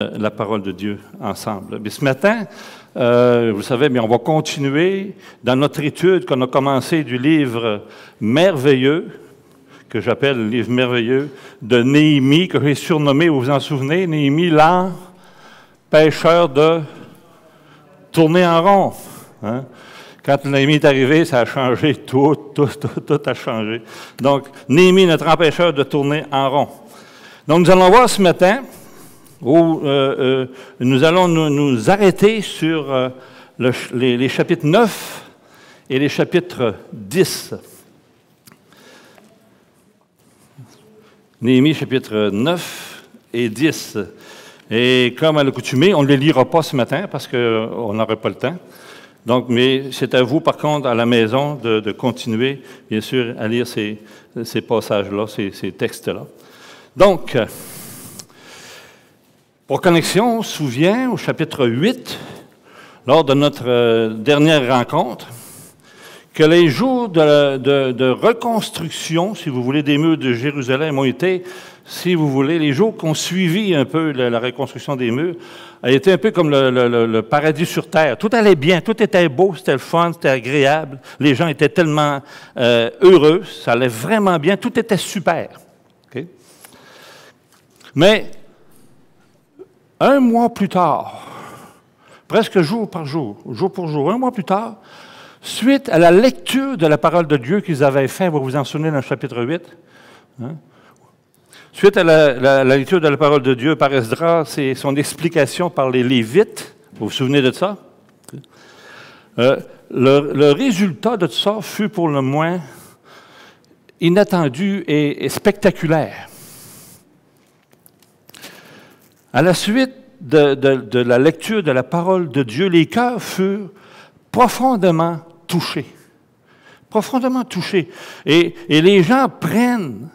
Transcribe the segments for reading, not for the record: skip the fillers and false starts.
La parole de Dieu ensemble. Mais ce matin, vous savez, mais on va continuer dans notre étude qu'on a commencé du livre merveilleux, que j'appelle le livre merveilleux, de Néhémie, que j'ai surnommé, vous vous en souvenez, Néhémie, l'empêcheur de tourner en rond. Hein? Quand Néhémie est arrivé, ça a changé, tout a changé. Donc, Néhémie, notre empêcheur de tourner en rond. Donc, nous allons voir ce matin où nous allons nous arrêter sur les chapitres 9 et les chapitres 10. Néhémie, chapitres 9 et 10. Et comme à l'accoutumée, on ne les lira pas ce matin parce qu'on n'aurait pas le temps. Donc, mais c'est à vous, par contre, à la maison, de continuer, bien sûr, à lire ces passages-là, ces textes-là. Donc, pour connexion, on se souvient au chapitre 8, lors de notre dernière rencontre, que les jours de reconstruction, si vous voulez, des murs de Jérusalem ont été, si vous voulez, les jours qui ont suivi un peu la reconstruction des murs, a été un peu comme le paradis sur terre. Tout allait bien, tout était beau, c'était le fun, c'était agréable. Les gens étaient tellement heureux, ça allait vraiment bien, tout était super. Okay? Mais un mois plus tard, presque jour par jour, jour pour jour, un mois plus tard, suite à la lecture de la parole de Dieu qu'ils avaient fait, vous vous en souvenez dans le chapitre 8, hein? Suite à la lecture de la parole de Dieu par Esdras, c'est son explication par les Lévites, vous vous souvenez de ça? Le résultat de tout ça fut pour le moins inattendu et spectaculaire. À la suite de la lecture de la parole de Dieu, les cœurs furent profondément touchés. Profondément touchés. Et les gens prennent,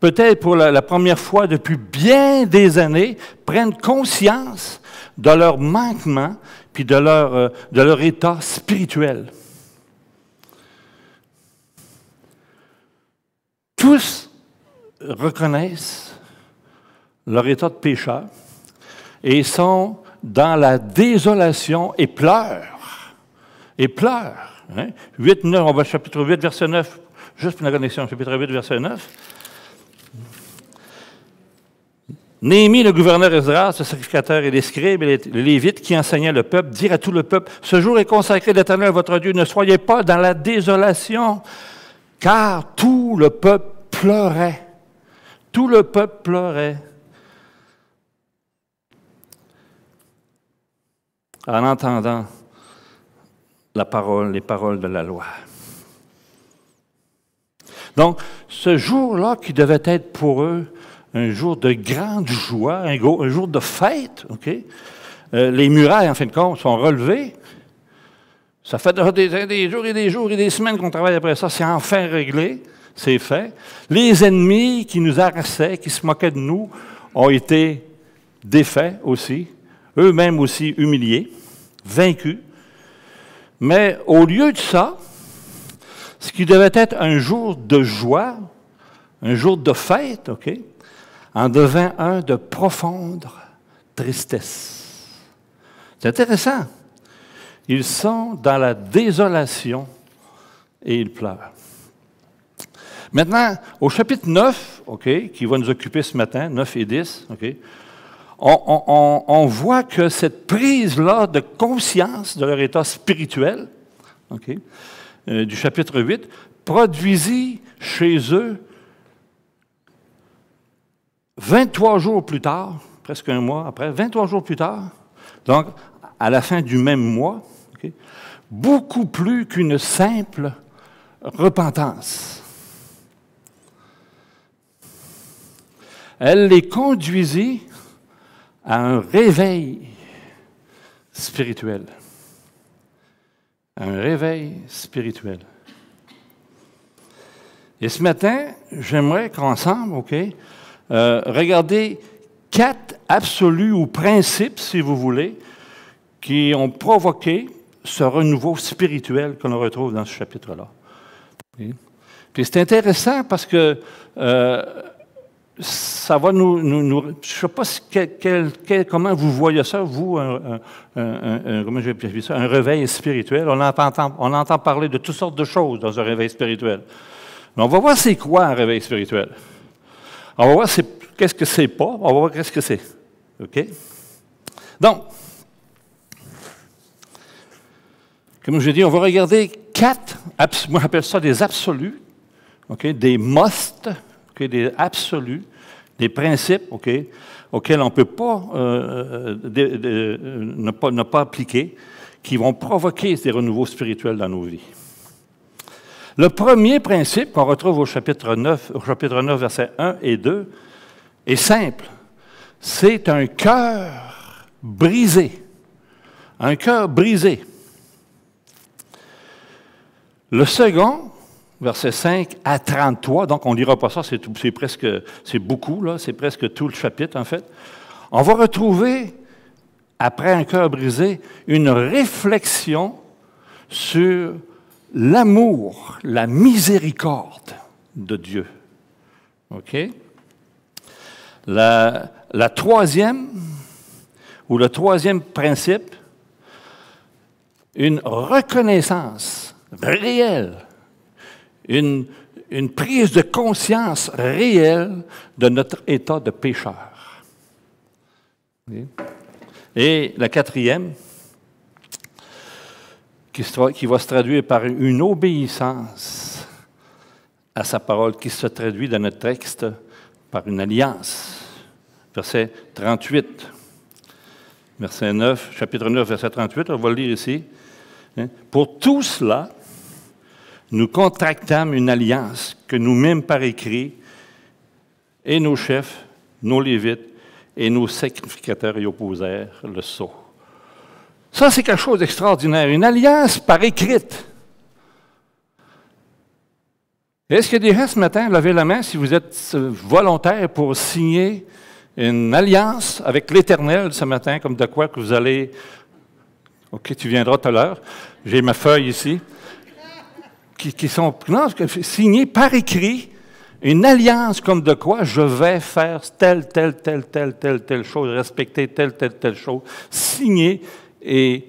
peut-être pour la première fois depuis bien des années, prennent conscience de leur manquement puis de leur état spirituel. Tous reconnaissent leur état de pécheur, et sont dans la désolation et pleurent. Et pleurent. Hein? 8, 9, on va au chapitre 8, verset 9, juste pour la connexion, chapitre 8, verset 9. Néhémie, le gouverneur Esdras, le sacrificateur et les scribes et les Lévites qui enseignaient le peuple, dirent à tout le peuple, « Ce jour est consacré d'Éternel votre Dieu, ne soyez pas dans la désolation, car tout le peuple pleurait. » Tout le peuple pleurait. En entendant les paroles de la loi. Donc, ce jour-là qui devait être pour eux un jour de grande joie, un jour de fête, okay? Les murailles, en fin de compte, sont relevées. Ça fait des jours et des jours et des semaines qu'on travaille après ça, c'est enfin réglé, c'est fait. Les ennemis qui nous harassaient, qui se moquaient de nous, ont été défaits aussi. Eux-mêmes aussi humiliés, vaincus. Mais au lieu de ça, ce qui devait être un jour de joie, un jour de fête, OK, en devint un de profonde tristesse. C'est intéressant. Ils sont dans la désolation et ils pleurent. Maintenant, au chapitre 9, OK, qui va nous occuper ce matin, 9 et 10, OK, on voit que cette prise-là de conscience de leur état spirituel, okay, du chapitre 8, produisit chez eux 23 jours plus tard, presque un mois après, 23 jours plus tard, donc à la fin du même mois, okay, beaucoup plus qu'une simple repentance. Elle les conduisit à un réveil spirituel. Un réveil spirituel. Et ce matin, j'aimerais qu'ensemble, OK, regarder 4 absolus ou principes, si vous voulez, qui ont provoqué ce renouveau spirituel que l'on retrouve dans ce chapitre-là. Okay? Puis c'est intéressant parce que ça va je ne sais pas comment vous voyez ça, vous, comment j'ai appelé ça, un réveil spirituel. On entend parler de toutes sortes de choses dans un réveil spirituel. Mais on va voir c'est quoi un réveil spirituel. On va voir qu'est-ce que c'est pas, on va voir qu'est-ce que c'est. OK? Donc, comme je l'ai dit, on va regarder 4, moi j'appelle ça des absolus, okay, des must, okay, des absolus, des principes, okay, auxquels on ne peut pas, ne pas appliquer, qui vont provoquer des renouveaux spirituels dans nos vies. Le premier principe qu'on retrouve au chapitre 9, versets 1 et 2, est simple. C'est un cœur brisé. Un cœur brisé. Le second, versets 5 à 33, donc on ne lira pas ça, c'est beaucoup, là, c'est presque tout le chapitre, en fait. On va retrouver, après un cœur brisé, une réflexion sur l'amour, la miséricorde de Dieu. OK? La troisième, ou le troisième principe, une reconnaissance réelle, une prise de conscience réelle de notre état de pécheur. Okay? Et la quatrième, qui va se traduire par une obéissance à sa parole, qui se traduit dans notre texte par une alliance. Verset 38, verset 9, chapitre 9, verset 38, on va le lire ici. Pour tout cela, nous contractâmes une alliance que nous-mêmes par écrit, et nos chefs, nos Lévites et nos sacrificateurs y opposèrent le sceau. Ça, c'est quelque chose d'extraordinaire. Une alliance par écrite. Est-ce que des gens ce matin, levez la main si vous êtes volontaire pour signer une alliance avec l'Éternel ce matin, comme de quoi que vous allez... OK, tu viendras tout à l'heure. J'ai ma feuille ici. Qui sont signées par écrit, une alliance comme de quoi je vais faire telle chose, respecter telle chose, signée et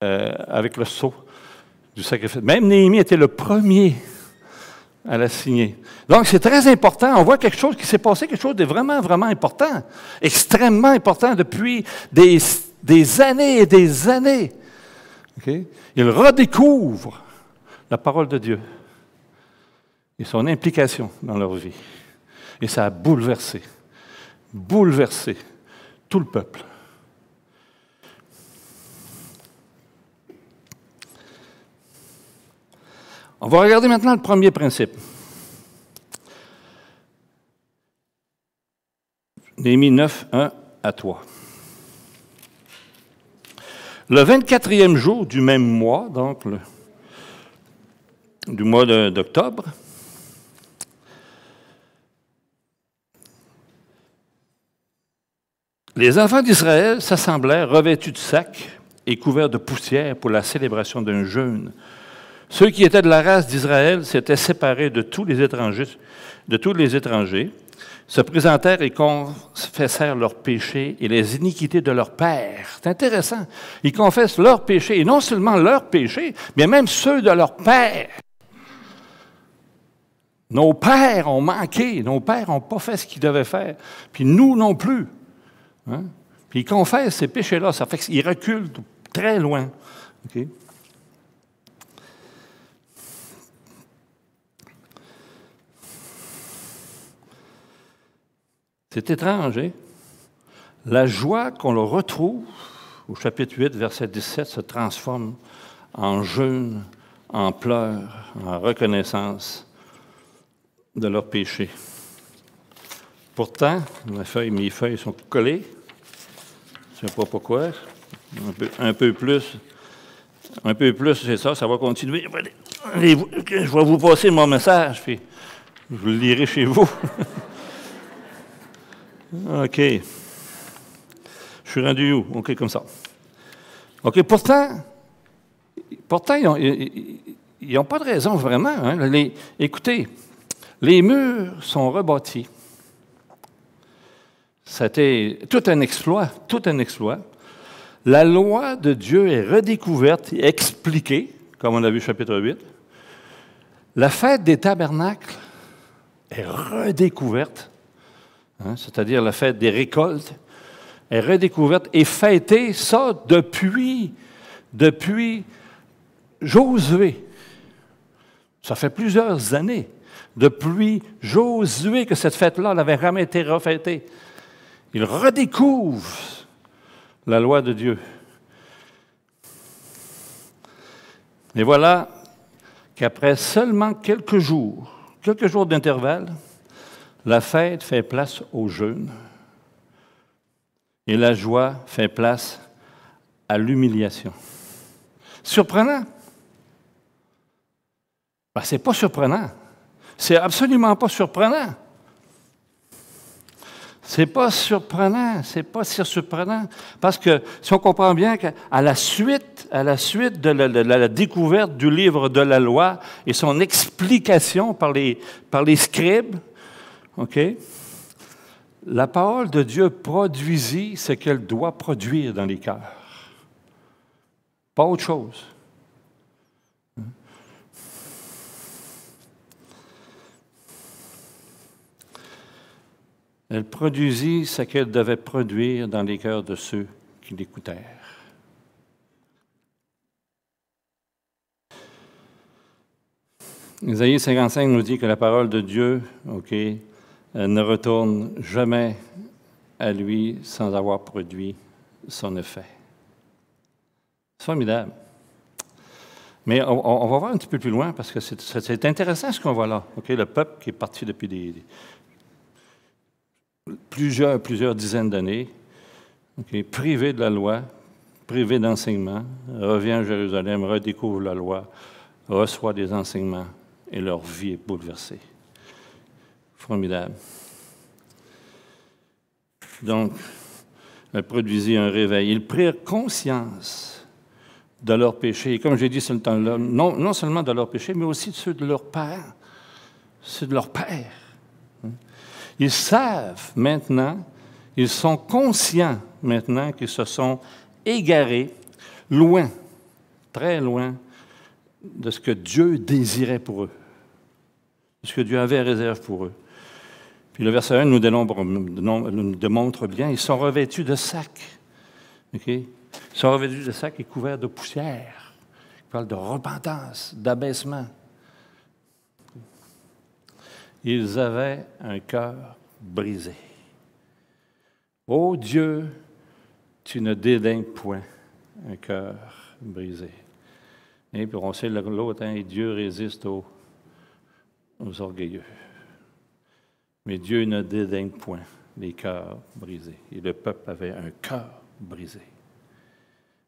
avec le sceau du sacrifice. Même Néhémie était le premier à la signer. Donc, c'est très important. On voit quelque chose qui s'est passé, quelque chose de vraiment, vraiment important, extrêmement important depuis des années et des années. Okay? Il redécouvre la parole de Dieu et son implication dans leur vie. Et ça a bouleversé tout le peuple. On va regarder maintenant le premier principe. Néhémie 9, 1 à 3. Le 24e jour du même mois, donc du mois d'octobre, les enfants d'Israël s'assemblèrent revêtus de sacs et couverts de poussière pour la célébration d'un jeûne. Ceux qui étaient de la race d'Israël s'étaient séparés de tous les étrangers, se présentèrent et confessèrent leurs péchés et les iniquités de leurs pères. C'est intéressant. Ils confessent leurs péchés, et non seulement leurs péchés, mais même ceux de leurs pères. Nos pères ont manqué, nos pères n'ont pas fait ce qu'ils devaient faire, puis nous non plus. Hein? Puis ils confessent ces péchés-là, ça fait qu'ils reculent très loin. Okay? C'est étrange, hein? La joie qu'on le retrouve au chapitre 8, verset 17, se transforme en jeûne, en pleurs, en reconnaissance de leurs péchés. Pourtant, mes feuilles sont collées. Je ne sais pas pourquoi. Un peu plus, c'est ça, ça va continuer. Je vais vous passer mon message, puis je vous le lirai chez vous. OK. Je suis rendu où? OK, comme ça. OK, pourtant ils n'ont pas de raison vraiment. Hein. Écoutez, les murs sont rebâtis. C'était tout un exploit, tout un exploit. La loi de Dieu est redécouverte et expliquée, comme on a vu au chapitre 8. La fête des tabernacles est redécouverte, hein, c'est-à-dire la fête des récoltes, est redécouverte et fêtée, ça, depuis Josué. Ça fait plusieurs années, depuis Josué, que cette fête-là n'avait jamais été refêtée. Il redécouvre la loi de Dieu. Et voilà qu'après seulement quelques jours d'intervalle, la fête fait place au jeûne et la joie fait place à l'humiliation. Surprenant? Ben, c'est pas surprenant. C'est absolument pas surprenant. C'est pas surprenant, c'est pas si surprenant. Parce que si on comprend bien qu'à la suite de la découverte du livre de la loi et son explication par les scribes, OK, la parole de Dieu produisit ce qu'elle doit produire dans les cœurs. Pas autre chose. Elle produisit ce qu'elle devait produire dans les cœurs de ceux qui l'écoutèrent. Isaïe 55 nous dit que la parole de Dieu, OK, ne retourne jamais à lui sans avoir produit son effet. C'est formidable. Mais on va voir un petit peu plus loin parce que c'est intéressant ce qu'on voit là. OK, le peuple qui est parti depuis plusieurs dizaines d'années, okay, privé de la loi, privé d'enseignement, revient à Jérusalem, redécouvre la loi, reçoit des enseignements et leur vie est bouleversée. Formidable. Donc, elle produisit un réveil. Ils prirent conscience de leurs péchés. Et comme j'ai dit ce temps-là, non seulement de leurs péchés, mais aussi de ceux de leurs parents, ceux de leur père. Ils savent maintenant, ils sont conscients maintenant qu'ils se sont égarés loin, très loin de ce que Dieu désirait pour eux, de ce que Dieu avait réservé pour eux. Puis le verset 1 nous démontre bien, ils sont revêtus de sacs. Okay? Ils sont revêtus de sacs et couverts de poussière. Il parle de repentance, d'abaissement. Ils avaient un cœur brisé. Ô Dieu, tu ne dédaignes point un cœur brisé. Et puis on sait l'autre, hein, Dieu résiste aux orgueilleux. Mais Dieu ne dédaigne point les cœurs brisés. Et le peuple avait un cœur brisé,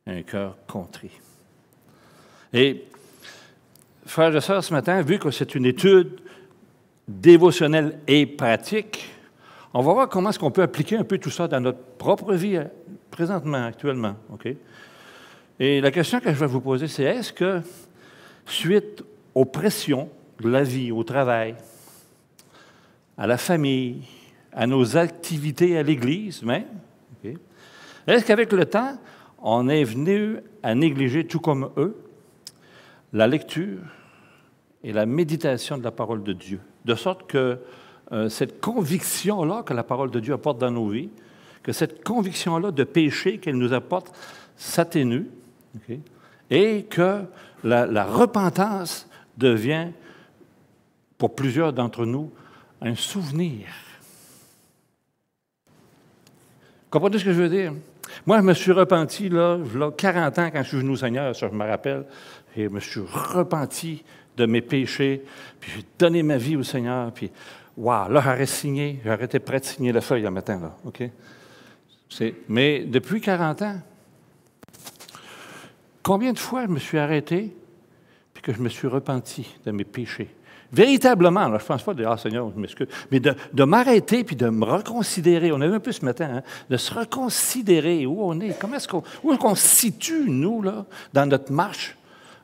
un cœur contrit. Et, frères et sœurs, ce matin, vu que c'est une étude dévotionnelle et pratique, on va voir comment est-ce qu'on peut appliquer un peu tout ça dans notre propre vie, présentement, actuellement. Okay? Et la question que je vais vous poser, c'est est-ce que, suite aux pressions de la vie, au travail, à la famille, à nos activités à l'Église même, okay, est-ce qu'avec le temps, on est venu à négliger, tout comme eux, la lecture et la méditation de la parole de Dieu, de sorte que cette conviction-là que la parole de Dieu apporte dans nos vies, que cette conviction-là de péché qu'elle nous apporte s'atténue, okay, et que la repentance devient, pour plusieurs d'entre nous, un souvenir. Comprenez ce que je veux dire? Moi, je me suis repenti, là 40 ans, quand je suis venu au Seigneur, ça je me rappelle, et je me suis repenti de mes péchés, puis j'ai donné ma vie au Seigneur, puis, wow, là, j'aurais prêt de signer la feuille le matin, là, OK? Mais depuis 40 ans, combien de fois je me suis arrêté, puis que je me suis repenti de mes péchés? Véritablement, là, je ne pense pas de « Ah, Seigneur, je m'excuse », mais de m'arrêter puis de me reconsidérer. On a vu un peu ce matin, hein, de se reconsidérer où on est, où est-ce qu'on se situe, nous, là, dans notre marche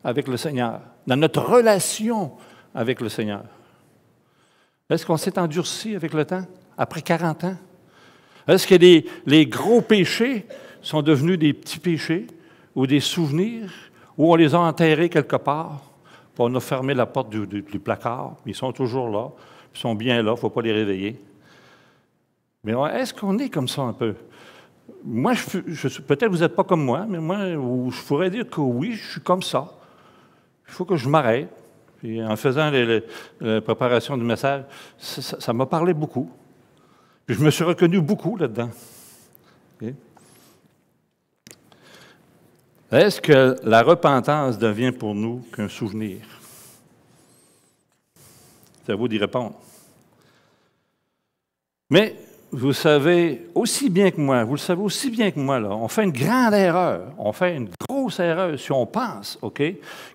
avec le Seigneur, dans notre relation avec le Seigneur. Est-ce qu'on s'est endurci avec le temps, après 40 ans? Est-ce que les gros péchés sont devenus des petits péchés ou des souvenirs, ou on les a enterrés quelque part, puis on a fermé la porte du placard, ils sont toujours là, ils sont bien là, il ne faut pas les réveiller. Mais est-ce qu'on est comme ça un peu? Moi, peut-être vous n'êtes pas comme moi, mais moi, je pourrais dire que oui, je suis comme ça. Il faut que je m'arrête. Puis en faisant la préparation du message, ça m'a parlé beaucoup. Puis je me suis reconnu beaucoup là-dedans. Okay? Est-ce que la repentance devient pour nous qu'un souvenir? C'est à vous d'y répondre. Mais vous savez aussi bien que moi, vous le savez aussi bien que moi, là, on fait une grande erreur, on fait une grosse erreur si on pense, OK,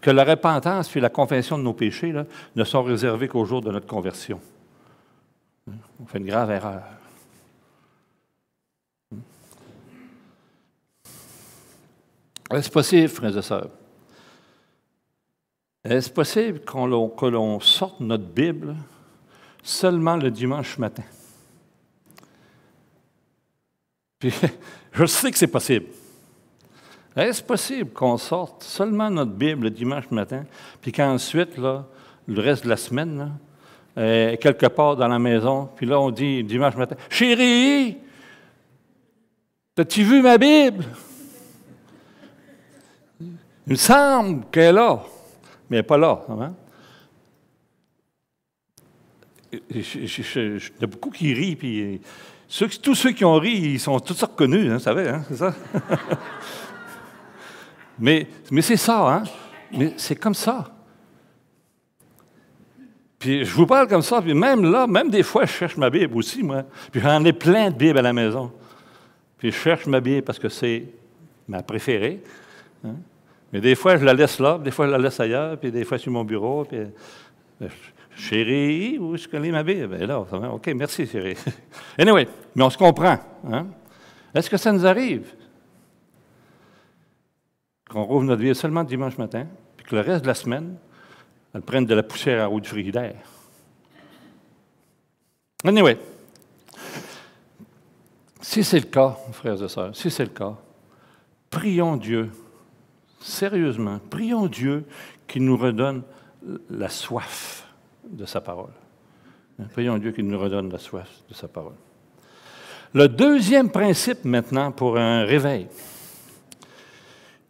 que la repentance puis la confession de nos péchés là, ne sont réservés qu'au jour de notre conversion. On fait une grave erreur. Est-ce possible, frères et sœurs? Est-ce possible que l'on sorte notre Bible seulement le dimanche matin? Puis, je sais que c'est possible. Est-ce possible qu'on sorte seulement notre Bible le dimanche matin, puis qu'ensuite, là, le reste de la semaine, là, quelque part dans la maison, puis là, on dit dimanche matin, « Chérie, as-tu vu ma Bible? » Il me semble qu'elle est là, mais elle n'est pas là. Hein? Il y a beaucoup qui rient, puis tous ceux qui ont ri, ils sont tous reconnus, hein, vous savez, hein, c'est ça? mais c'est ça, hein? Mais c'est comme ça. Puis je vous parle comme ça, puis même là, même des fois, je cherche ma Bible aussi, moi. Puis j'en ai plein de Bibles à la maison. Puis je cherche ma Bible parce que c'est ma préférée. Hein? Mais des fois, je la laisse là, des fois, je la laisse ailleurs, puis des fois, sur mon bureau, puis... Chérie, où est-ce que lit ma Bible? Et là, OK, merci, chérie. Anyway, mais on se comprend. Hein? Est-ce que ça nous arrive qu'on rouvre notre Bible seulement le dimanche matin, puis que le reste de la semaine, elle prenne de la poussière en haut du frigidaire? Anyway, si c'est le cas, frères et sœurs, si c'est le cas, prions Dieu, sérieusement, prions Dieu qu'il nous redonne la soif de sa parole. Prions Dieu qu'il nous redonne la soif de sa parole. Le deuxième principe maintenant pour un réveil,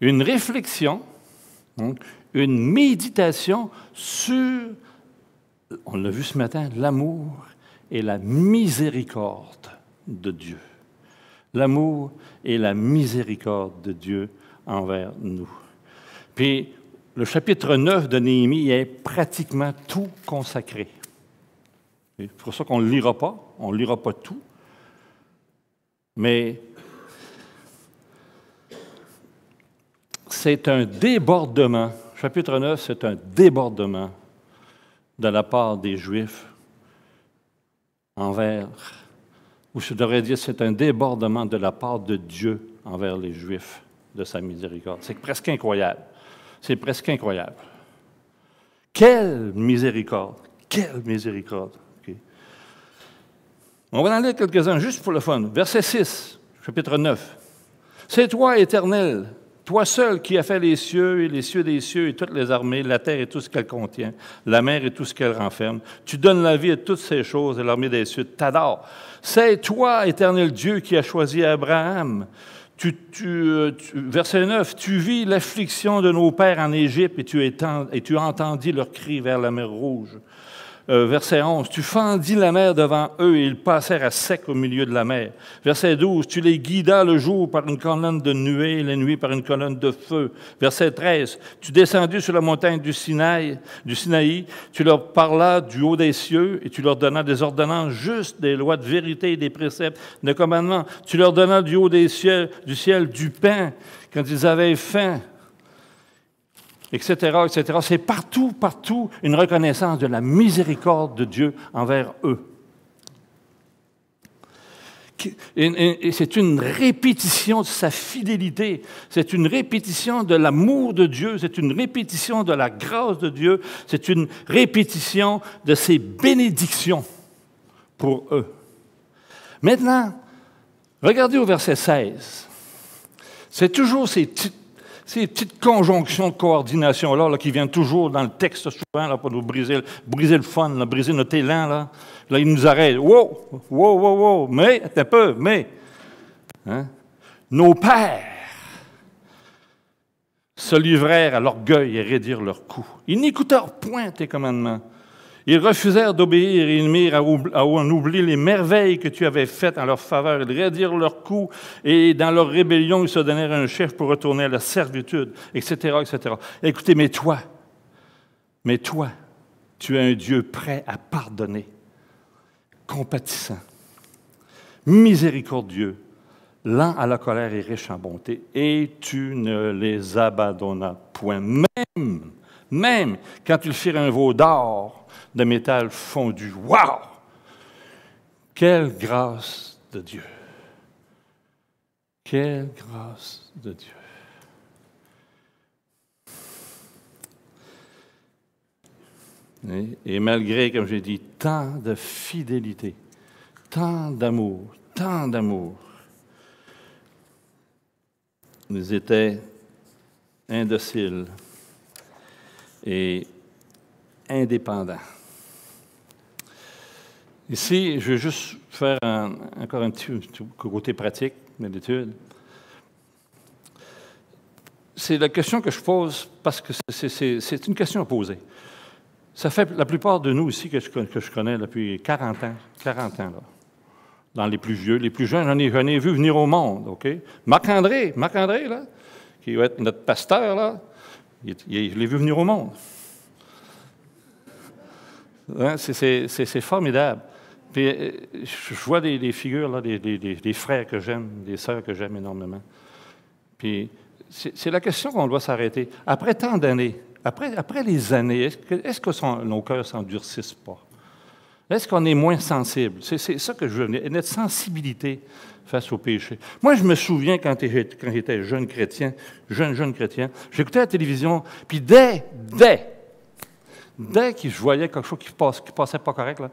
une réflexion, donc, une méditation sur, on l'a vu ce matin, l'amour et la miséricorde de Dieu. L'amour et la miséricorde de Dieu envers nous. Puis, le chapitre 9 de Néhémie est pratiquement tout consacré. C'est pour ça qu'on ne le lira pas, on ne lira pas tout. Mais c'est un débordement. Chapitre 9, c'est un débordement de la part des Juifs envers, ou je devrais dire, c'est un débordement de la part de Dieu envers les Juifs de sa miséricorde. C'est presque incroyable. C'est presque incroyable. Quelle miséricorde! Quelle miséricorde! Okay. On va en lire quelques-uns, juste pour le fun. Verset 6, chapitre 9. « C'est toi, Éternel, toi seul qui as fait les cieux des cieux et toutes les armées, la terre et tout ce qu'elle contient, la mer et tout ce qu'elle renferme. Tu donnes la vie à toutes ces choses et l'armée des cieux t'adore. C'est toi, Éternel Dieu, qui as choisi Abraham. » Verset 9, « Tu vis l'affliction de nos pères en Égypte et tu entendis leur cri vers la mer Rouge. » Verset 11, « Tu fendis la mer devant eux et ils passèrent à sec au milieu de la mer. » Verset 12, « Tu les guidas le jour par une colonne de nuée et la nuit par une colonne de feu. » Verset 13, « Tu descendis sur la montagne du Sinaï, tu leur parlas du haut des cieux et tu leur donnas des ordonnances justes, des lois de vérité et des préceptes, des commandements. Tu leur donnas du haut du ciel du pain quand ils avaient faim. » Etc., etc. C'est partout, partout une reconnaissance de la miséricorde de Dieu envers eux. Et c'est une répétition de sa fidélité, c'est une répétition de l'amour de Dieu, c'est une répétition de la grâce de Dieu, c'est une répétition de ses bénédictions pour eux. Maintenant, Regardez au verset 16. C'est toujours ces petites conjonctions de coordination-là là, qui viennent toujours dans le texte souvent là, pour nous briser le fun, là, briser notre élan. Là, il nous arrête. Wow, wow, wow, wow. Mais, un peu, mais. Hein? Nos pères se livrèrent à l'orgueil et raidirent leurs coups. Ils n'écoutèrent point tes commandements. Ils refusèrent d'obéir et ils mirent à en oubli les merveilles que tu avais faites en leur faveur. Ils raidirent leurs coups et dans leur rébellion, ils se donnèrent un chef pour retourner à la servitude, etc., etc. Écoutez, mais toi, tu es un Dieu prêt à pardonner, compatissant, miséricordieux, lent à la colère et riche en bonté, et tu ne les abandonnas point. Même quand ils firent un veau d'or de métal fondu. Wow! Quelle grâce de Dieu! Quelle grâce de Dieu! Et malgré, comme j'ai dit, tant de fidélité, tant d'amour, ils étaient indociles et indépendants. Ici, je vais juste faire encore un petit côté pratique de l'étude. C'est la question que je pose parce que c'est une question à poser. Ça fait la plupart de nous ici que je connais depuis 40 ans, là. Dans les plus vieux, les plus jeunes, j'en ai vu venir au monde, OK? Marc-André, là, qui va être notre pasteur, là, je l'ai vu venir au monde. Hein, c'est formidable. Puis, je vois des figures, là, des frères que j'aime, des sœurs que j'aime énormément. Puis, c'est la question qu'on doit s'arrêter. Après tant d'années, après les années, est-ce que nos cœurs ne s'endurcissent pas? Est-ce qu'on est moins sensible? C'est ça que je veux dire, notre sensibilité face au péché. Moi, je me souviens quand j'étais jeune chrétien, j'écoutais la télévision, puis dès que je voyais quelque chose qui passait pas correct, là,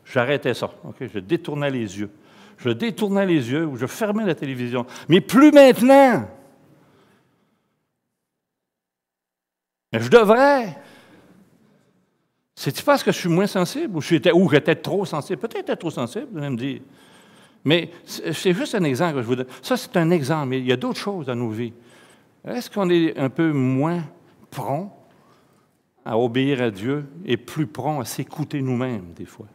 j'arrêtais ça. Okay? Je détournais les yeux. Ou je fermais la télévision. Mais plus maintenant. Mais je devrais. C'est-tu parce que je suis moins sensible ou j'étais trop sensible? Peut-être être trop sensible, vous allez me dire. Mais c'est juste un exemple que je vous donne. Ça, c'est un exemple, mais il y a d'autres choses dans nos vies. Est-ce qu'on est un peu moins prompt à obéir à Dieu et plus prompt à s'écouter nous-mêmes, des fois?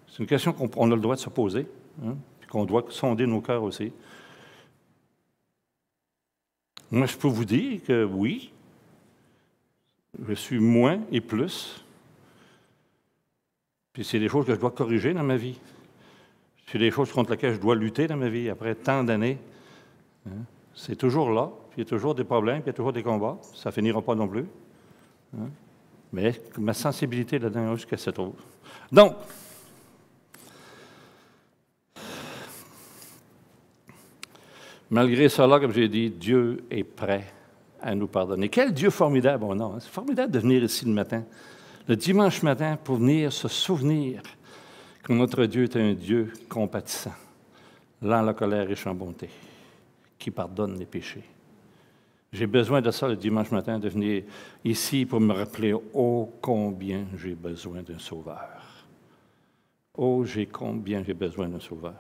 C'est une question qu'on a le droit de se poser, hein, puis qu'on doit sonder nos cœurs aussi. Moi, je peux vous dire que oui, je suis moins et plus. Puis c'est des choses que je dois corriger dans ma vie. C'est des choses contre lesquelles je dois lutter dans ma vie après tant d'années. Hein? C'est toujours là, puis il y a toujours des problèmes, puis il y a toujours des combats. Ça ne finira pas non plus. Hein? Mais ma sensibilité là-dedans, jusqu'à se trouve. Donc, malgré cela, comme j'ai dit, Dieu est prêt à nous pardonner. Quel Dieu formidable on a! Hein? C'est formidable de venir ici le matin, le dimanche matin, pour venir se souvenir que notre Dieu est un Dieu compatissant, lent à la colère, riche en bonté, qui pardonne les péchés. J'ai besoin de ça le dimanche matin, de venir ici pour me rappeler « Oh, combien j'ai besoin d'un sauveur! Oh, combien j'ai besoin d'un sauveur! »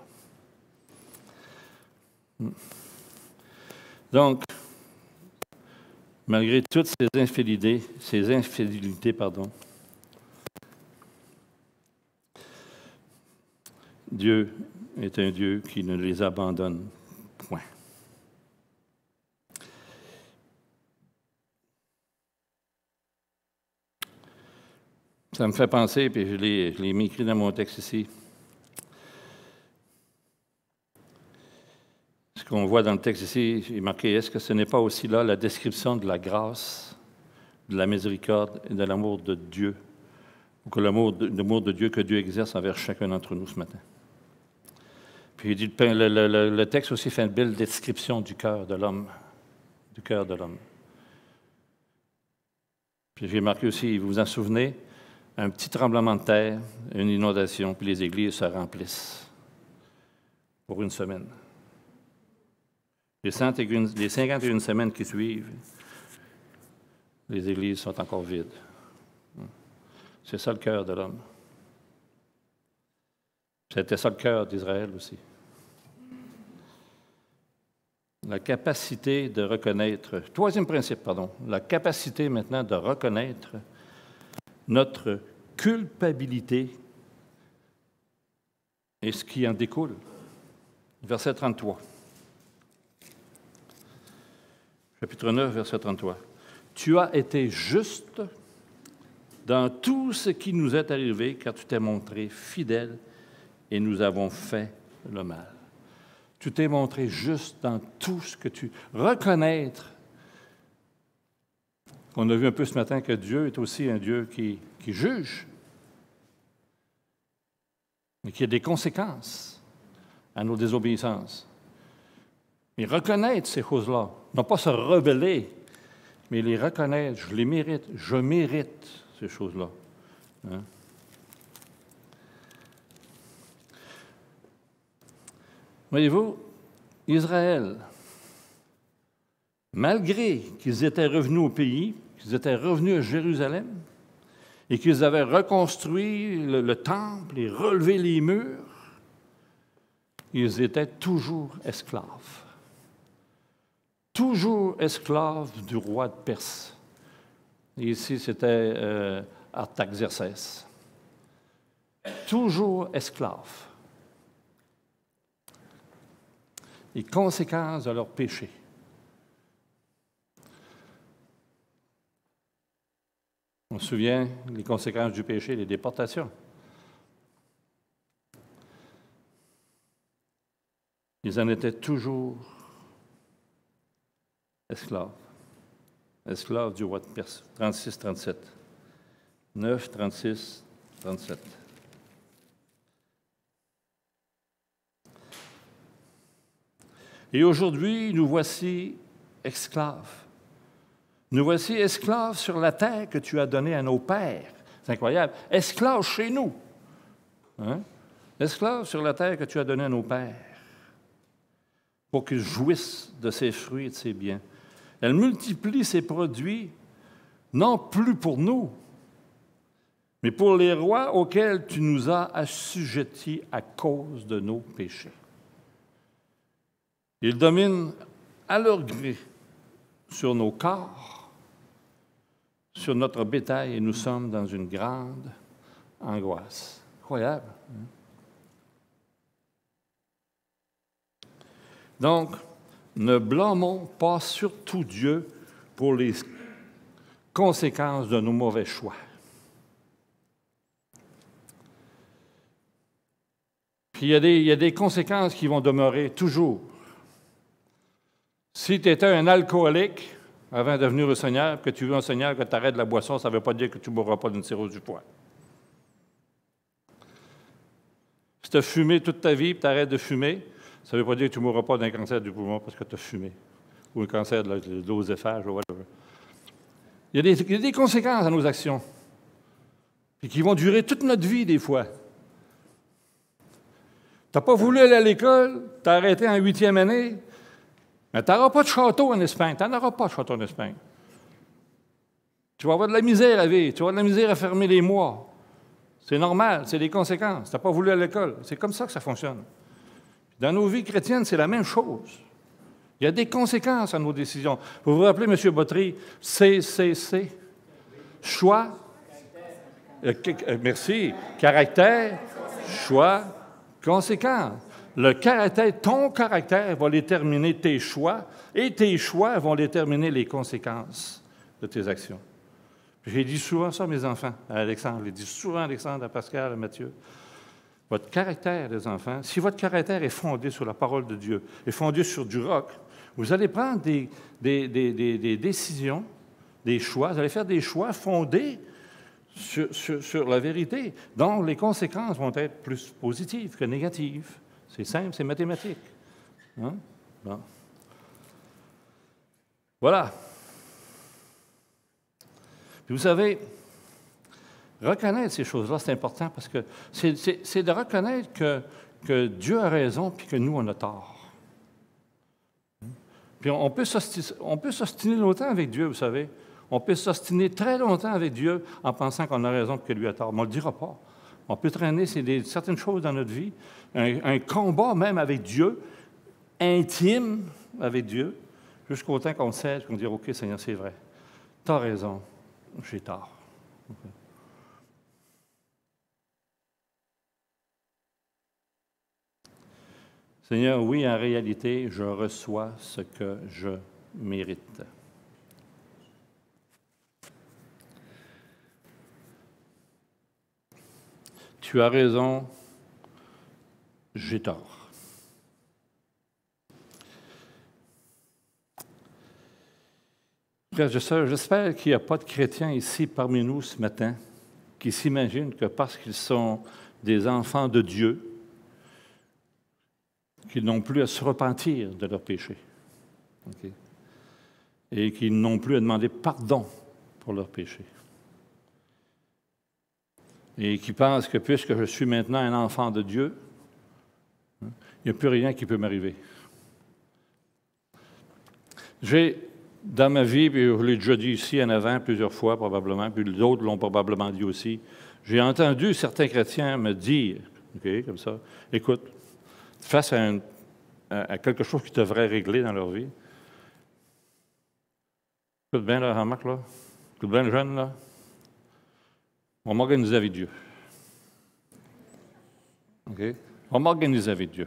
Donc, malgré toutes ces infidélités, Dieu est un Dieu qui ne les abandonne point. Ça me fait penser, puis je l'ai mis écrit dans mon texte ici. Ce qu'on voit dans le texte ici, j'ai marqué, est-ce que ce n'est pas aussi là la description de la grâce, de la miséricorde et de l'amour de Dieu, ou que l'amour de Dieu que Dieu exerce envers chacun d'entre nous ce matin? Puis il dit, le texte aussi fait une belle description du cœur de l'homme. Puis j'ai marqué aussi, vous vous en souvenez, un petit tremblement de terre, une inondation, puis les églises se remplissent. pour une semaine. Les 51 semaines qui suivent, les églises sont encore vides. C'est ça le cœur de l'homme. C'était ça le cœur d'Israël aussi. La capacité de reconnaître, troisième principe, pardon, la capacité maintenant de reconnaître notre culpabilité et ce qui en découle. Verset 33. Chapitre 9, verset 33. « Tu as été juste dans tout ce qui nous est arrivé, car tu t'es montré fidèle et nous avons fait le mal. » Tu t'es montré juste dans tout ce que tu... Reconnaître, on a vu un peu ce matin que Dieu est aussi un Dieu qui juge, mais qui a des conséquences à nos désobéissances. Et reconnaître ces choses-là, non pas se rebeller, mais les reconnaître, je mérite ces choses-là. Hein? Voyez-vous, Israël, malgré qu'ils étaient revenus au pays, qu'ils étaient revenus à Jérusalem, et qu'ils avaient reconstruit le temple et relevé les murs, ils étaient toujours esclaves. Toujours esclaves du roi de Perse. Et ici, c'était Artaxerxès. Toujours esclaves. Les conséquences de leur péché. On se souvient des conséquences du péché, les déportations. Ils en étaient toujours esclaves. Esclaves du roi de Perse. 36-37. 9, 36, 37. Et aujourd'hui, nous voici esclaves. Nous voici esclaves sur la terre que tu as donnée à nos pères. C'est incroyable. Esclaves chez nous. Hein? Esclaves sur la terre que tu as donnée à nos pères pour qu'ils jouissent de ses fruits et de ses biens. Elle multiplie ses produits, non plus pour nous, mais pour les rois auxquels tu nous as assujettis à cause de nos péchés. Ils dominent à leur gré sur nos corps, sur notre bétail, et nous sommes dans une grande angoisse. Incroyable. Hein? Donc, ne blâmons pas surtout Dieu pour les conséquences de nos mauvais choix. Puis il y a des conséquences qui vont demeurer toujours. Si tu étais un alcoolique avant de venir au Seigneur, que tu veux un Seigneur, que tu arrêtes la boisson, ça ne veut pas dire que tu ne mourras pas d'une cirrhose du foie. Si tu as fumé toute ta vie et tu arrêtes de fumer, ça ne veut pas dire que tu ne mourras pas d'un cancer du poumon parce que tu as fumé, ou un cancer de l'œsophage, ou whatever. Il y a des conséquences à nos actions, et qui vont durer toute notre vie, des fois. Tu n'as pas voulu aller à l'école, tu as arrêté en 8e année, mais tu n'auras pas de château en Espagne. Tu n'en auras pas de château en Espagne. Tu vas avoir de la misère à vivre, tu vas avoir de la misère à fermer les mois. C'est normal, c'est des conséquences. Tu n'as pas voulu aller à l'école. C'est comme ça que ça fonctionne. Dans nos vies chrétiennes, c'est la même chose. Il y a des conséquences à nos décisions. Vous vous rappelez, M. Botry, CCC, choix, merci, caractère, choix, conséquences. Le caractère, ton caractère va déterminer tes choix, et tes choix vont déterminer les conséquences de tes actions. J'ai dit souvent ça à mes enfants, à Alexandre. J'ai dit souvent à Alexandre, à Pascal, à Mathieu. Votre caractère, les enfants, si votre caractère est fondé sur la parole de Dieu, est fondé sur du roc, vous allez prendre des décisions, des choix, vous allez faire des choix fondés sur la vérité, dont les conséquences vont être plus positives que négatives. C'est simple, c'est mathématique. Hein? Bon. Voilà. Puis vous savez, reconnaître ces choses-là, c'est important parce que c'est de reconnaître que Dieu a raison puis que nous, on a tort. Puis on peut s'ostiner longtemps avec Dieu, vous savez. On peut s'ostiner très longtemps avec Dieu en pensant qu'on a raison et que lui a tort. Mais on ne le dira pas. On peut traîner certaines choses dans notre vie, un combat même avec Dieu, intime avec Dieu, jusqu'au temps qu'on cède, qu'on dit « OK, Seigneur, c'est vrai. Tu as raison, j'ai tort. Okay. » Seigneur, oui, en réalité, je reçois ce que je mérite. Tu as raison, j'ai tort. Frères et sœurs, j'espère qu'il n'y a pas de chrétiens ici parmi nous ce matin qui s'imaginent que parce qu'ils sont des enfants de Dieu, qu'ils n'ont plus à se repentir de leurs péchés. Okay? Et qu'ils n'ont plus à demander pardon pour leurs péchés. Et qui pensent que puisque je suis maintenant un enfant de Dieu, il n'y a plus rien qui peut m'arriver. J'ai, dans ma vie, puis je l'ai déjà dit ici en avant plusieurs fois probablement, puis d'autres l'ont probablement dit aussi, j'ai entendu certains chrétiens me dire, OK, comme ça, écoute, face à quelque chose qui devrait régler dans leur vie, écoute bien, là, Jean-Marc, là, écoute bien le jeune, là, on va m'organiser avec Dieu. OK? On va m'organiser avec Dieu.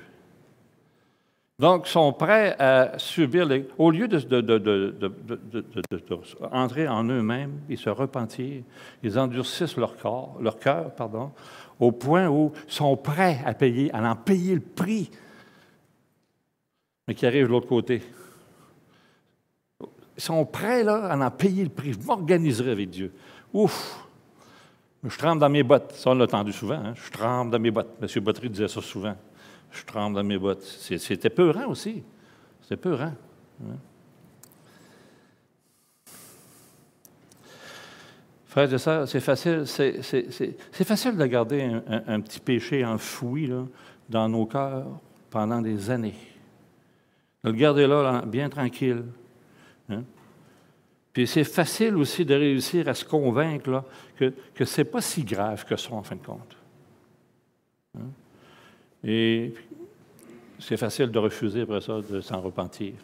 Donc, ils sont prêts à subir au lieu d'entrer en eux-mêmes et se repentir, ils endurcissent leur cœur, au point où ils sont prêts à en payer le prix, mais qui arrivent de l'autre côté. Ils sont prêts, là, à en payer le prix. Je m'organiserai avec Dieu. Ouf! Je tremble dans mes bottes. Ça, on l'a entendu souvent. Hein? Je tremble dans mes bottes. M. Botry disait ça souvent. Je tremble dans mes bottes. C'était peurant aussi. C'était peurant. Hein? Frères et sœurs, c'est facile de garder un petit péché enfoui là, dans nos cœurs pendant des années. De le garder là, bien tranquille. Hein? Puis c'est facile aussi de réussir à se convaincre là, que ce n'est pas si grave que ça, en fin de compte. Hein? Et c'est facile de refuser après ça, de s'en repentir.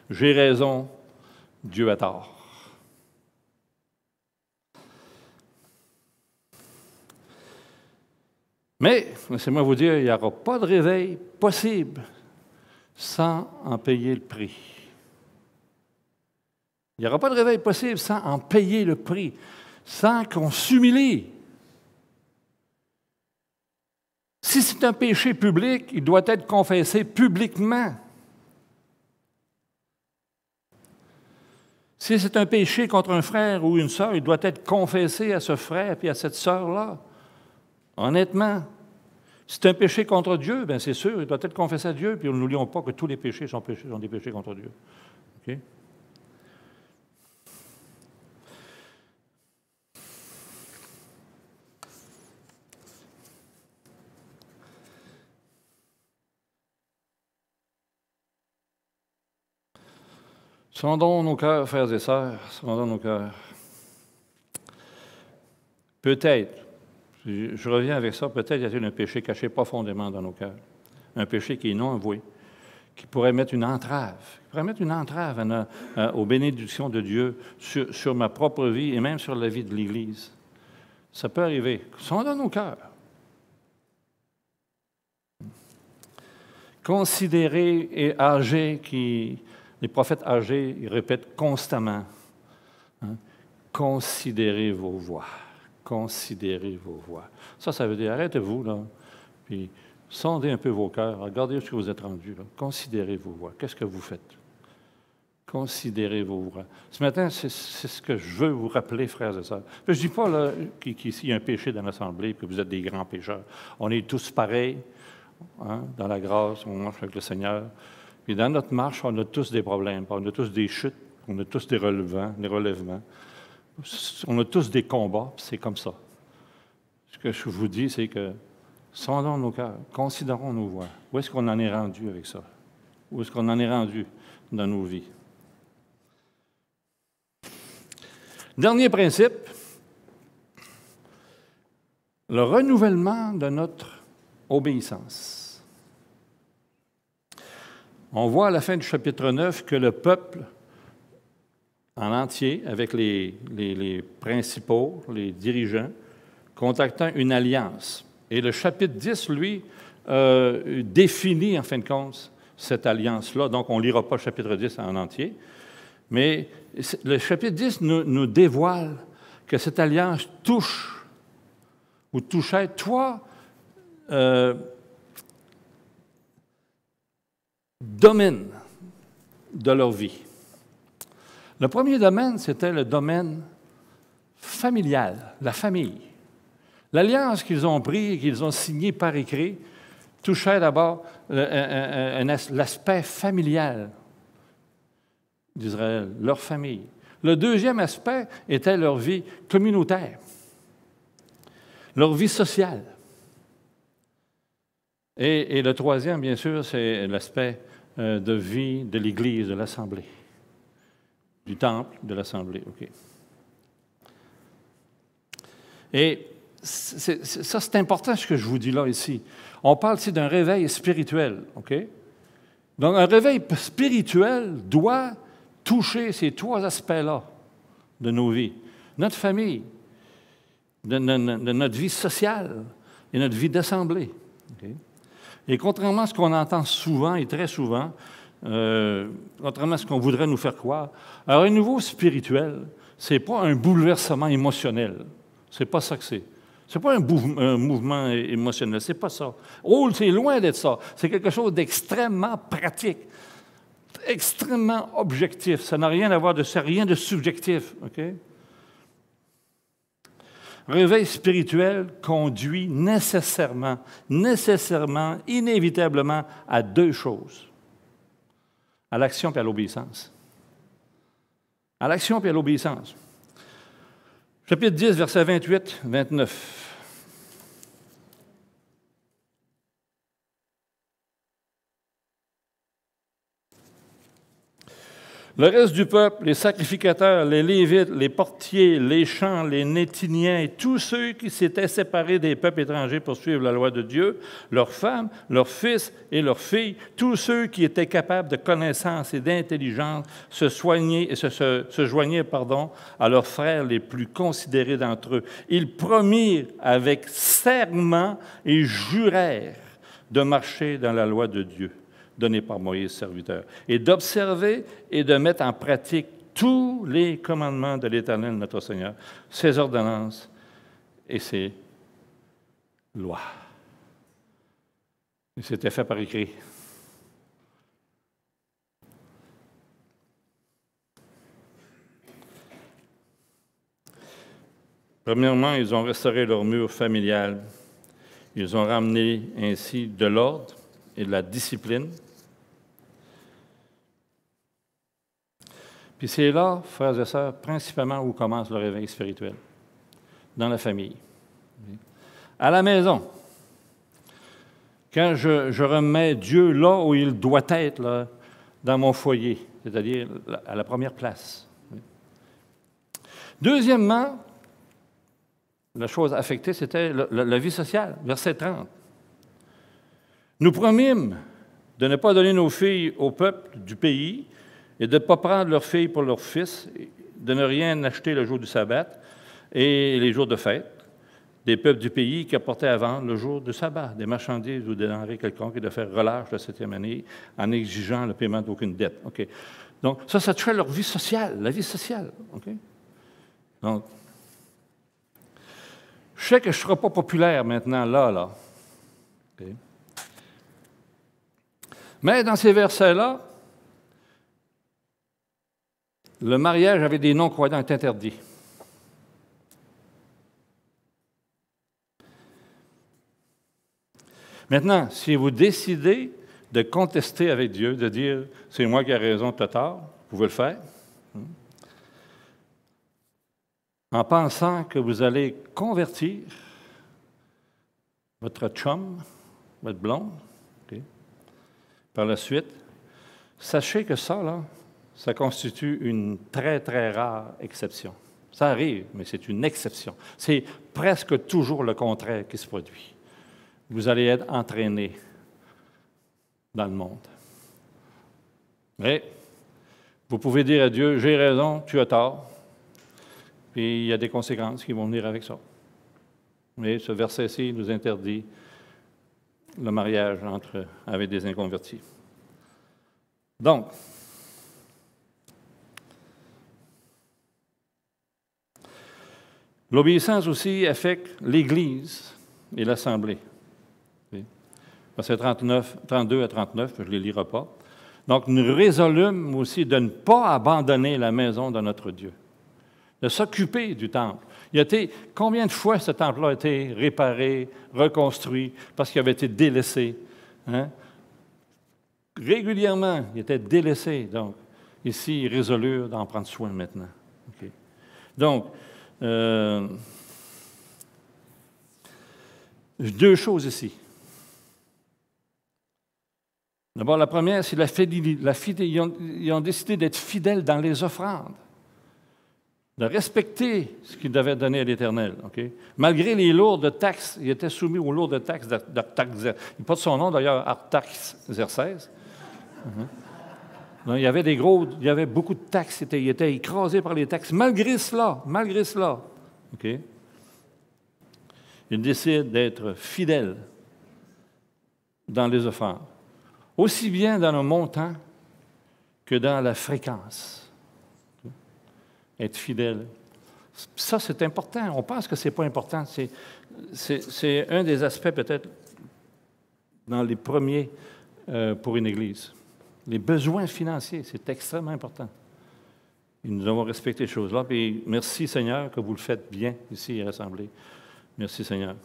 J'ai raison, Dieu a tort. Mais, laissez-moi vous dire, il n'y aura pas de réveil possible sans en payer le prix. Il n'y aura pas de réveil possible sans en payer le prix, sans qu'on s'humilie. Si c'est un péché public, il doit être confessé publiquement. Si c'est un péché contre un frère ou une sœur, il doit être confessé à ce frère et à cette sœur-là. Honnêtement. Si c'est un péché contre Dieu, bien c'est sûr, il doit être confessé à Dieu, puis n'oublions pas que tous les péchés sont des péchés contre Dieu. OK? Sondons nos cœurs, frères et sœurs, sondons nos cœurs. Peut-être, je reviens avec ça, peut-être y a-t-il un péché caché profondément dans nos cœurs, un péché qui est non avoué, qui pourrait mettre une entrave, aux bénédictions de Dieu sur ma propre vie et même sur la vie de l'Église. Ça peut arriver. Sondons nos cœurs. Considérez et âgés les prophètes âgés, ils répètent constamment, hein, considérez vos voies. Considérez vos voies. Ça veut dire, arrêtez-vous, là, puis sondez un peu vos cœurs, regardez où vous êtes rendus, là. Considérez vos voies. Qu'est-ce que vous faites? Considérez vos voies. Ce matin, c'est ce que je veux vous rappeler, frères et sœurs. Je ne dis pas là, qu'ici, il y a un péché dans l'Assemblée, que vous êtes des grands pécheurs. On est tous pareils, hein, dans la grâce, on marche avec le Seigneur. Puis dans notre marche, on a tous des problèmes, on a tous des chutes, on a tous des relèvements, on a tous des combats, puis c'est comme ça. Ce que je vous dis, c'est que Sondons nos cœurs, considérons nos voies. Où est-ce qu'on en est rendu avec ça? Où est-ce qu'on en est rendu dans nos vies? Dernier principe, le renouvellement de notre obéissance. On voit à la fin du chapitre 9 que le peuple en entier, avec les principaux, les dirigeants, contactant une alliance. Et le chapitre 10, lui, définit, en fin de compte, cette alliance-là. Donc, on ne lira pas le chapitre 10 en entier. Mais le chapitre 10 nous dévoile que cette alliance touche, ou touchait trois domaines de leur vie. Le premier domaine, c'était le domaine familial, la famille. L'alliance qu'ils ont prise et qu'ils ont signée par écrit touchait d'abord l'aspect familial d'Israël, leur famille. Le deuxième aspect était leur vie communautaire, leur vie sociale. Et le troisième, bien sûr, c'est l'aspect de vie de l'Église, de l'Assemblée, du temple, de l'Assemblée. OK. Et ça, c'est important ce que je vous dis là, ici. On parle ici d'un réveil spirituel, OK? Donc, un réveil spirituel doit toucher ces trois aspects-là de nos vies. Notre famille, de notre vie sociale et notre vie d'assemblée. Okay? Et contrairement à ce qu'on entend souvent et très souvent, contrairement à ce qu'on voudrait nous faire croire, un renouveau spirituel, ce n'est pas un bouleversement émotionnel. C'est pas ça que c'est. C'est pas un mouvement émotionnel, c'est pas ça. Oh, c'est loin d'être ça. C'est quelque chose d'extrêmement pratique, extrêmement objectif. Ça n'a rien à voir de ça, rien de subjectif. OK? Réveil spirituel conduit nécessairement, inévitablement à deux choses. À l'action et à l'obéissance. À l'action et à l'obéissance. Chapitre 10, versets 28, 29. Le reste du peuple, les sacrificateurs, les Lévites, les portiers, les chants, les Nétiniens et tous ceux qui s'étaient séparés des peuples étrangers pour suivre la loi de Dieu, leurs femmes, leurs fils et leurs filles, tous ceux qui étaient capables de connaissance et d'intelligence se joignaient à leurs frères les plus considérés d'entre eux. Ils promirent avec serment et jurèrent de marcher dans la loi de Dieu donné par Moïse, serviteur, et d'observer et de mettre en pratique tous les commandements de l'Éternel, notre Seigneur, ses ordonnances et ses lois. Et c'était fait par écrit. Premièrement, ils ont restauré leur mur familial. Ils ont ramené ainsi de l'ordre et de la discipline. Puis c'est là, frères et sœurs, principalement où commence le réveil spirituel, dans la famille. À la maison, quand je remets Dieu là où il doit être, là, dans mon foyer, c'est-à-dire à la première place. Deuxièmement, la chose affectée, c'était la vie sociale, verset 30. Nous promîmes de ne pas donner nos filles au peuple du pays et de ne pas prendre leurs filles pour leurs fils, de ne rien acheter le jour du sabbat et les jours de fête des peuples du pays qui apportaient à vendre le jour du sabbat, des marchandises ou des denrées quelconques, et de faire relâche la 7e année en exigeant le paiement d'aucune dette. Okay. Donc, ça touchait leur vie sociale, la vie sociale. Okay. Donc, je sais que je ne serai pas populaire maintenant, là. Okay. Mais dans ces versets-là, le mariage avec des non-croyants est interdit. Maintenant, si vous décidez de contester avec Dieu, de dire « c'est moi qui ai raison, tu as tort », vous pouvez le faire, en pensant que vous allez convertir votre chum, votre blonde. Okay. Par la suite, sachez que ça, là, ça constitue une très, très rare exception. Ça arrive, mais c'est une exception. C'est presque toujours le contraire qui se produit. Vous allez être entraîné dans le monde. Mais vous pouvez dire à Dieu, j'ai raison, tu as tort. Puis il y a des conséquences qui vont venir avec ça. Mais ce verset-ci nous interdit le mariage avec des inconvertis. Donc, l'obéissance aussi affecte l'Église et l'Assemblée. Verset 32 à 39, je ne les lirai pas. Donc, nous résolûmes aussi de ne pas abandonner la maison de notre Dieu, de s'occuper du temple. Combien de fois ce temple-là a été réparé, reconstruit, parce qu'il avait été délaissé? Hein? Régulièrement, il était délaissé. Donc, ici, ils résolurent d'en prendre soin maintenant. Okay. Donc, deux choses ici. D'abord, la première, c'est ils ont décidé d'être fidèles dans les offrandes, de respecter ce qu'ils devaient donner à l'Éternel. Okay? Malgré les lourdes taxes, ils étaient soumis aux lourdes taxes d'Artaxerxès. Il porte son nom d'ailleurs, Artaxerxès. Donc, il y avait beaucoup de taxes, ils étaient écrasés par les taxes. Malgré cela, okay? Ils décident d'être fidèles dans les offrandes, aussi bien dans le montant que dans la fréquence. Être fidèle. Ça, c'est important. On pense que ce n'est pas important. C'est un des aspects, peut-être, dans les premiers pour une Église. Les besoins financiers, c'est extrêmement important. Et nous devons respecter ces choses-là. Puis merci, Seigneur, que vous le faites bien ici à l'Assemblée. Merci, Seigneur.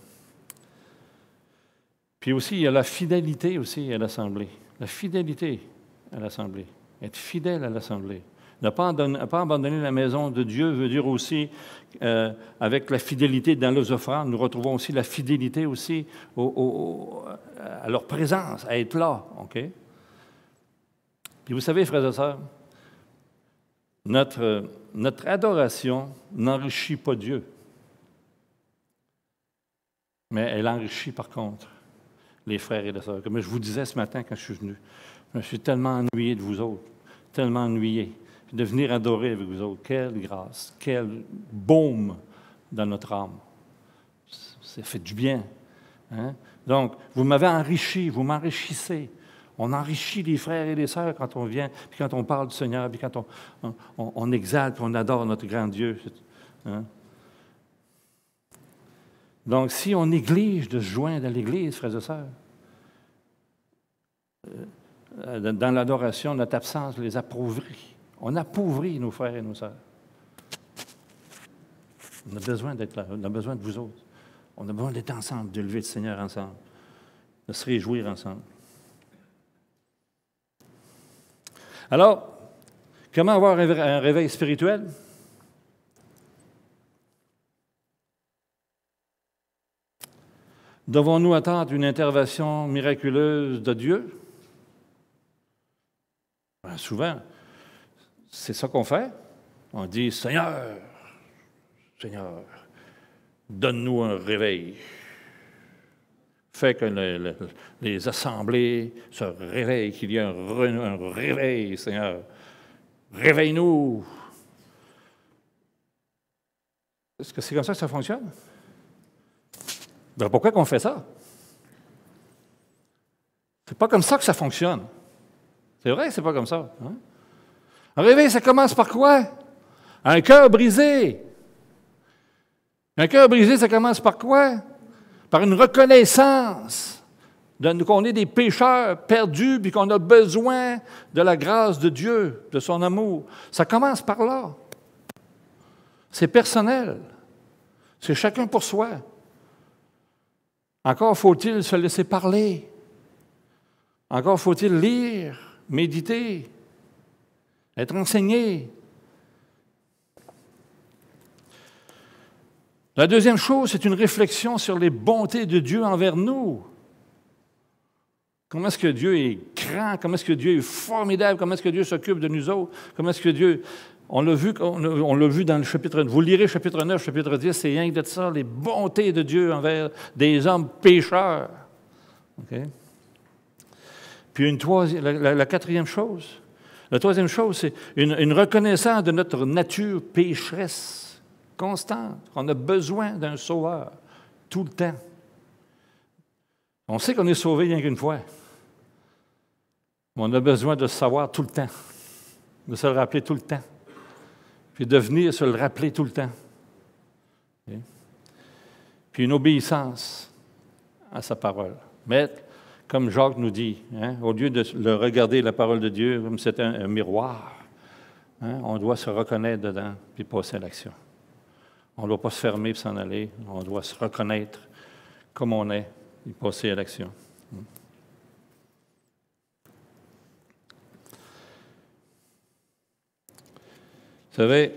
Puis aussi, il y a la fidélité aussi à l'Assemblée. La fidélité à l'Assemblée. Être fidèle à l'Assemblée. Ne pas abandonner la maison de Dieu veut dire aussi, avec la fidélité dans les offrandes, nous retrouvons aussi la fidélité aussi à leur présence, à être là. OK? Puis vous savez, frères et sœurs, notre adoration n'enrichit pas Dieu. Mais elle enrichit par contre les frères et les sœurs. Comme je vous disais ce matin quand je suis venu, je me suis tellement ennuyé de vous autres, tellement ennuyé. Puis de venir adorer avec vous autres, quelle grâce, quel baume dans notre âme. Ça fait du bien. Hein? Donc, vous m'avez enrichi, vous m'enrichissez. On enrichit les frères et les sœurs quand on vient, puis quand on parle du Seigneur, puis quand on exalte, puis on adore notre grand Dieu. Hein? Donc, si on néglige de se joindre à l'Église, frères et sœurs, dans l'adoration, notre absence les appauvrit. On appauvrit nos frères et nos sœurs. On a besoin d'être là, on a besoin de vous autres. On a besoin d'être ensemble, de lever le Seigneur ensemble, de se réjouir ensemble. Alors, comment avoir un réveil spirituel? Devons-nous attendre une intervention miraculeuse de Dieu? Ben, souvent, c'est ça qu'on fait. On dit, Seigneur, donne-nous un réveil. Fais que les assemblées se réveillent, qu'il y ait un réveil, Seigneur. Réveille-nous. Est-ce que c'est comme ça que ça fonctionne? Ben pourquoi qu'on fait ça? C'est pas comme ça que ça fonctionne. C'est vrai que c'est pas comme ça. Hein? Un réveil, ça commence par quoi? Un cœur brisé. Un cœur brisé, ça commence par quoi? Par une reconnaissance qu'on est des pécheurs perdus puis qu'on a besoin de la grâce de Dieu, de son amour. Ça commence par là. C'est personnel. C'est chacun pour soi. Encore faut-il se laisser parler. Encore faut-il lire, méditer, être enseigné. La deuxième chose, c'est une réflexion sur les bontés de Dieu envers nous. Comment est-ce que Dieu est grand? Comment est-ce que Dieu est formidable? Comment est-ce que Dieu s'occupe de nous autres? Comment est-ce que Dieu... On l'a vu dans le chapitre... Vous lirez chapitre 9, chapitre 10, c'est rien que de ça, les bontés de Dieu envers des hommes pécheurs. Okay? Puis la quatrième chose, la troisième chose, c'est une reconnaissance de notre nature pécheresse constante. On a besoin d'un sauveur tout le temps. On sait qu'on est sauvé rien qu'une fois. Mais on a besoin de le savoir tout le temps, de se le rappeler tout le temps, puis de venir se le rappeler tout le temps. Okay? Puis une obéissance à sa parole. Mais, comme Jacques nous dit, hein, au lieu de le regarder la parole de Dieu comme c'est un miroir, hein, on doit se reconnaître dedans puis passer à l'action. On ne doit pas se fermer et s'en aller. On doit se reconnaître comme on est et passer à l'action. Vous savez,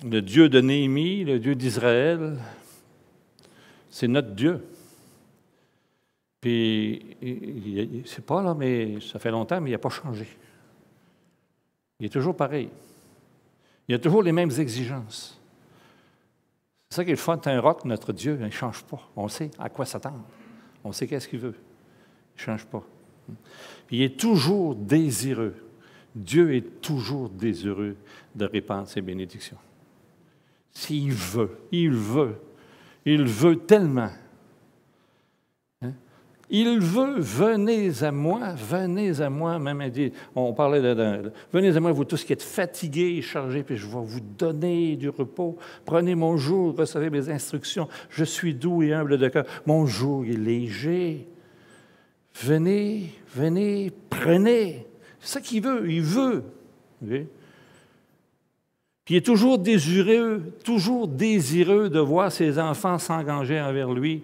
le Dieu de Néhémie, le Dieu d'Israël, c'est notre Dieu. Puis, c'est pas là, mais ça fait longtemps, mais il n'a pas changé. Il est toujours pareil. Il a toujours les mêmes exigences. C'est ça qui est le fun, c'est un roc, notre Dieu, il ne change pas. On sait à quoi s'attendre. On sait qu'est-ce qu'il veut. Il ne change pas. Puis il est toujours désireux. Dieu est toujours désireux de répandre ses bénédictions. S'il veut, il veut tellement. Hein? Il veut, venez à moi, même il dit, on parlait venez à moi, vous tous qui êtes fatigués et chargés, puis je vais vous donner du repos. Prenez mon joug, recevez mes instructions. Je suis doux et humble de cœur. Mon joug est léger. Venez, prenez. C'est ça qu'il veut, il veut. Okay? Puis il est toujours désireux de voir ses enfants s'engager envers lui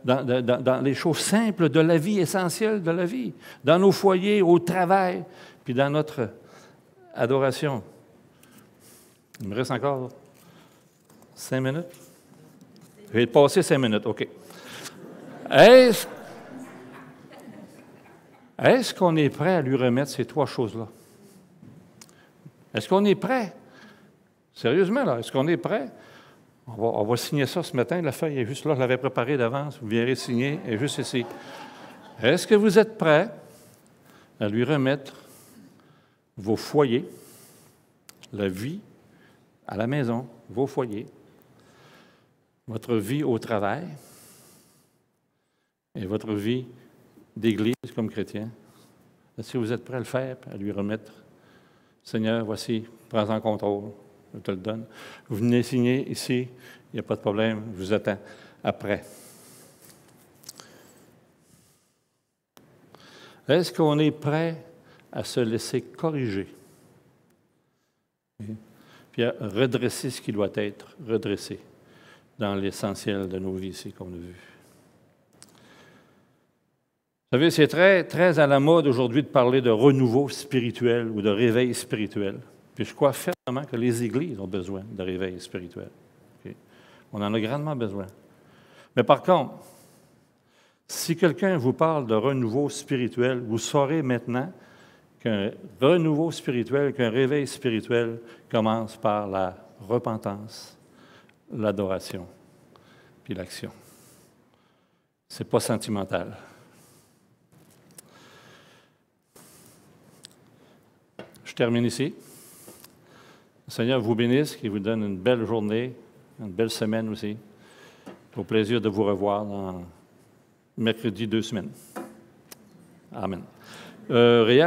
dans les choses simples de la vie, essentielles de la vie, dans nos foyers, au travail, puis dans notre adoration. Il me reste encore 5 minutes? Je vais passer 5 minutes, OK. Est-ce qu'on est prêt à lui remettre ces 3 choses-là? Est-ce qu'on est prêt? Sérieusement, là, est-ce qu'on est prêt? On va signer ça ce matin. La feuille est juste là. Je l'avais préparée d'avance. Vous viendrez signer. Elle est juste ici. Est-ce que vous êtes prêt à lui remettre vos foyers, la vie à la maison, vos foyers, votre vie au travail et votre vie d'Église comme chrétien? Est-ce que vous êtes prêt à le faire, à lui remettre? Seigneur, voici, prends en contrôle, je te le donne. Vous venez signer ici, il n'y a pas de problème, je vous attends après. Est-ce qu'on est prêt à se laisser corriger? Puis à redresser ce qui doit être redressé dans l'essentiel de nos vies ici, comme on a vu. Vous savez, c'est très, très à la mode aujourd'hui de parler de renouveau spirituel ou de réveil spirituel. Puis je crois fermement que les églises ont besoin de réveil spirituel. Okay? On en a grandement besoin. Mais par contre, si quelqu'un vous parle de renouveau spirituel, vous saurez maintenant qu'un renouveau spirituel, qu'un réveil spirituel commence par la repentance, l'adoration, puis l'action. Ce n'est pas sentimental. Je termine ici. Le Seigneur vous bénisse, qu'il vous donne une belle journée, une belle semaine aussi. Au plaisir de vous revoir dans mercredi 2 semaines. Amen. Réal?